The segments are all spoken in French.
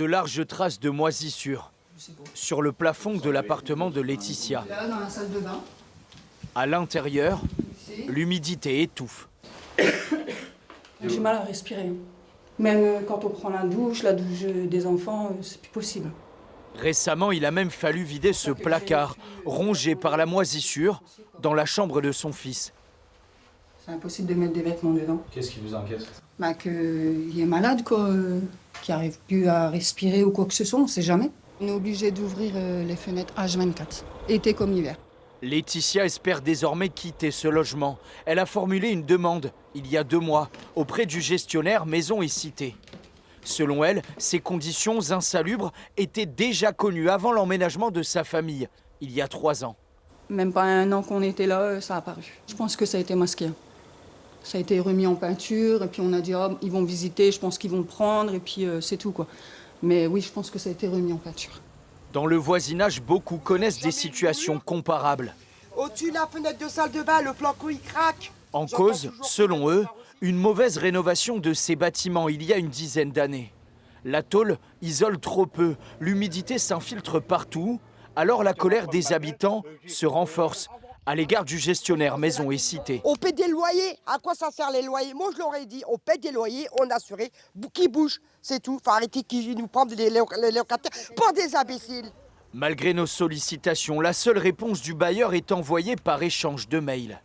De larges traces de moisissure sur le plafond de l'appartement de Laetitia. Là, dans la salle de bain. À l'intérieur, l'humidité étouffe. J'ai du mal à respirer. Même quand on prend la douche des enfants, c'est plus possible. Récemment, il a même fallu vider ce placard, rongé par la moisissure, dans la chambre de son fils. C'est impossible de mettre des vêtements dedans. Qu'est-ce qui vous inquiète? Qu'il est malade, quoi, qu'il n'arrive plus à respirer ou quoi que ce soit, on ne sait jamais. On est obligé d'ouvrir les fenêtres H24, été comme hiver. Laetitia espère désormais quitter ce logement. Elle a formulé une demande, il y a 2 mois, auprès du gestionnaire Maison et Cité. Selon elle, ces conditions insalubres étaient déjà connues avant l'emménagement de sa famille, il y a 3 ans. Même pas 1 an qu'on était là, ça a apparu. Je pense que ça a été masqué. Ça a été remis en peinture, et puis on a dit, oh, ils vont visiter, je pense qu'ils vont prendre, et puis c'est tout, quoi. Mais oui, je pense que ça a été remis en peinture. Dans le voisinage, beaucoup connaissent des situations comparables. Au-dessus de la fenêtre de salle de bain, le planco il craque. En cause, selon eux, une mauvaise rénovation de ces bâtiments il y a une dizaine d'années. La tôle isole trop peu, l'humidité s'infiltre partout, alors la colère des habitants se renforce à l'égard du gestionnaire Maison et Cité. On paie des loyers. À quoi ça sert les loyers? Moi je leur ai dit, on paie des loyers, on assuré, qui bouge, c'est tout. Faut arrêter qu'ils nous prennent les locataires pour des imbéciles. Malgré nos sollicitations, la seule réponse du bailleur est envoyée par échange de mails.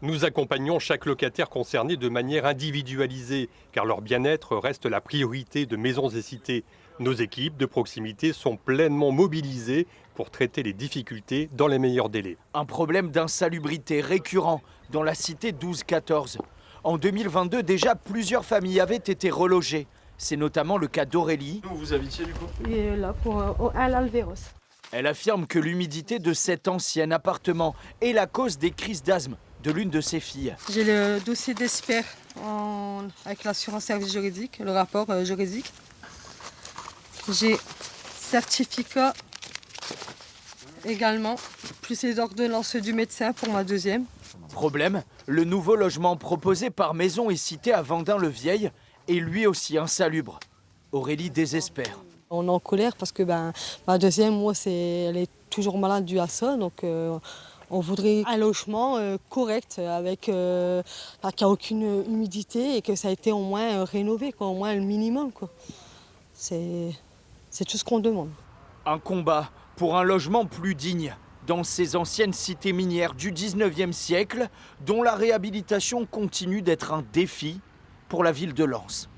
Nous accompagnons chaque locataire concerné de manière individualisée, car leur bien-être reste la priorité de Maisons et Cités. Nos équipes de proximité sont pleinement mobilisées pour traiter les difficultés dans les meilleurs délais. Un problème d'insalubrité récurrent dans la cité 12-14. En 2022, déjà, plusieurs familles avaient été relogées. C'est notamment le cas d'Aurélie. Où vous habitiez du coup? Et là, à l'Alvéros. Elle affirme que l'humidité de cet ancien appartement est la cause des crises d'asthme de l'une de ses filles. J'ai le dossier d'expert avec l'assurance service juridique, le rapport juridique. J'ai certificat également, plus les ordonnances du médecin pour ma deuxième. Problème, le nouveau logement proposé par Maison et Cité à Vendin-le-Vieil est lui aussi insalubre. Aurélie désespère. On est en colère parce que ma deuxième, moi, elle est toujours malade due à ça. Donc on voudrait un logement correct, avec qui n'a aucune humidité et que ça a été au moins rénové, quoi, au moins le minimum, quoi. C'est tout ce qu'on demande. Un combat pour un logement plus digne dans ces anciennes cités minières du 19e siècle, dont la réhabilitation continue d'être un défi pour la ville de Lens.